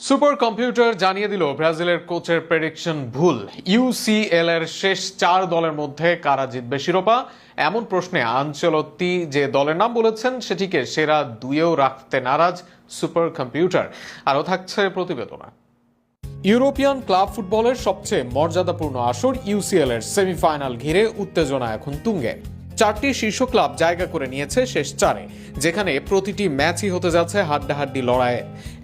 Super computer জানিয়ে দিল ব্রাজিলের কোচের প্রেডিকশন ভুল। ইউসিএল এর শেষ 4 দলের মধ্যে কারা জিতবে শিরোপা, এমন প্রশ্নে আনচেলত্তি যে দলের নাম বলেছেন সেটিকে সেরা 2-এও রাখতে নারাজ সুপার কম্পিউটার। আরও থাকছে প্রতিবেদনা। ইউরোপিয়ান ক্লাব ফুটবলের সবচেয়ে মর্যাদাপূর্ণ আসর ইউসিএল এর সেমিফাইনাল ঘিরে উত্তেজনা এখন তুঙ্গে। 4টি শীর্ষ ক্লাব জায়গা করে নিয়েছে শেষ 4-এ, যেখানে প্রতিটি ম্যাচই হতে যাচ্ছে হাড্ডাহাড্ডি লড়াইয়ে।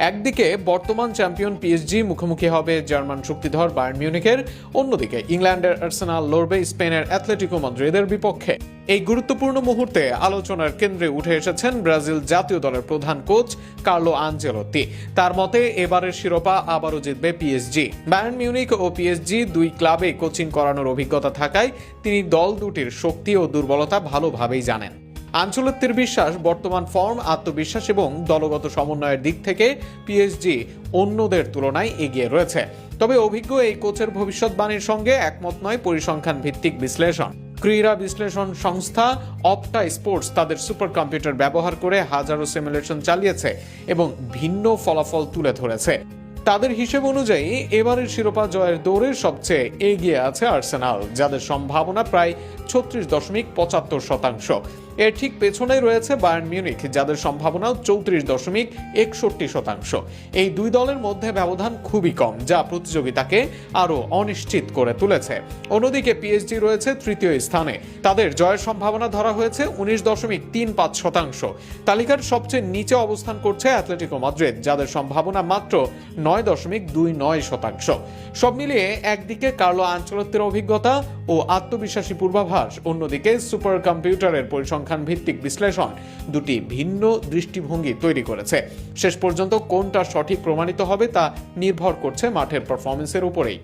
একদিকে বর্তমান চ্যাম্পিয়ন পিএসজি মুখোমুখি হবে জার্মান শক্তিধর বায়ার্ন মিউনিখের, অন্যদিকে ইংল্যান্ডের আর্সেনাল লড়বে স্পেনের অ্যাথলেটিকো মাদ্রিদের বিপক্ষে। এই গুরুত্বপূর্ণ মুহূর্তে আলোচনার কেন্দ্রে উঠে এসেছেন ব্রাজিল জাতীয় দলের প্রধান কোচ কার্লো আনচেলত্তি। তার মতে এবারের শিরোপা আবারও জিতবে পিএসজি। বায়ার্ন মিউনিখ ও পিএসজি দুই ক্লাবে কোচিং করানোর অভিজ্ঞতা থাকায় তিনি দল দুটির শক্তি ও দুর্বলতা ভালোভাবেই জানেন। আনচেলত্তির বিশ্বাস, বর্তমান ফর্ম, আত্মবিশ্বাস এবং দলগত সমন্বয়ের দিক থেকে পিএসজি অন্যদের তুলনায় এগিয়ে রয়েছে। তবে অভিজ্ঞ এই কোচের ভবিষ্যৎবাণীর সঙ্গে একমত নয় পরিসংখ্যান ভিত্তিক বিশ্লেষণ। ক্রীড়া বিশ্লেষণ সংস্থা অপটা স্পোর্টস তাদের সুপার কম্পিউটার ব্যবহার করে হাজারো সিমুলেশন চালিয়েছে এবং ভিন্ন ফলাফল তুলে ধরেছে। তাদের হিসেব অনুযায়ী এবারের শিরোপা জয়ের দৌড়ে সবচেয়ে এগিয়ে আছে আর্সেনাল, যাদের সম্ভাবনা প্রায় 36.75%। এর ঠিক পেছনেই রয়েছে বায়ার্ন মিউনিখ, যাদের সম্ভাবনা 34.61%। এই দুই দলের মধ্যে ব্যবধান খুবই কম, যা প্রতিযোগিতাকে আরও অনিশ্চিত করে তুলেছে। অন্যদিকে পিএসজি রয়েছে তৃতীয় স্থানে, তাদের জয়ের সম্ভাবনা ধরা হয়েছে 19.35%। তালিকার সবচেয়ে নিচে অবস্থান করছে অ্যাথলেটিকো মাদ্রিদ, যাদের সম্ভাবনা মাত্র 9.29%। সব মিলিয়ে একদিকে কার্লো আনচেলত্তির অভিজ্ঞতা ও আত্মবিশ্বাসী পূর্বাভাস, অন্যদিকে সুপার কম্পিউটারের পরিসংখ্যান ভিত্তিক বিশ্লেষণ, দুটি ভিন্ন দৃষ্টিভঙ্গি তৈরি করেছে। শেষ পর্যন্ত কোনটা সঠিক প্রমাণিত হবে তা নির্ভর করছে মাঠের পারফরমেন্সের উপরেই।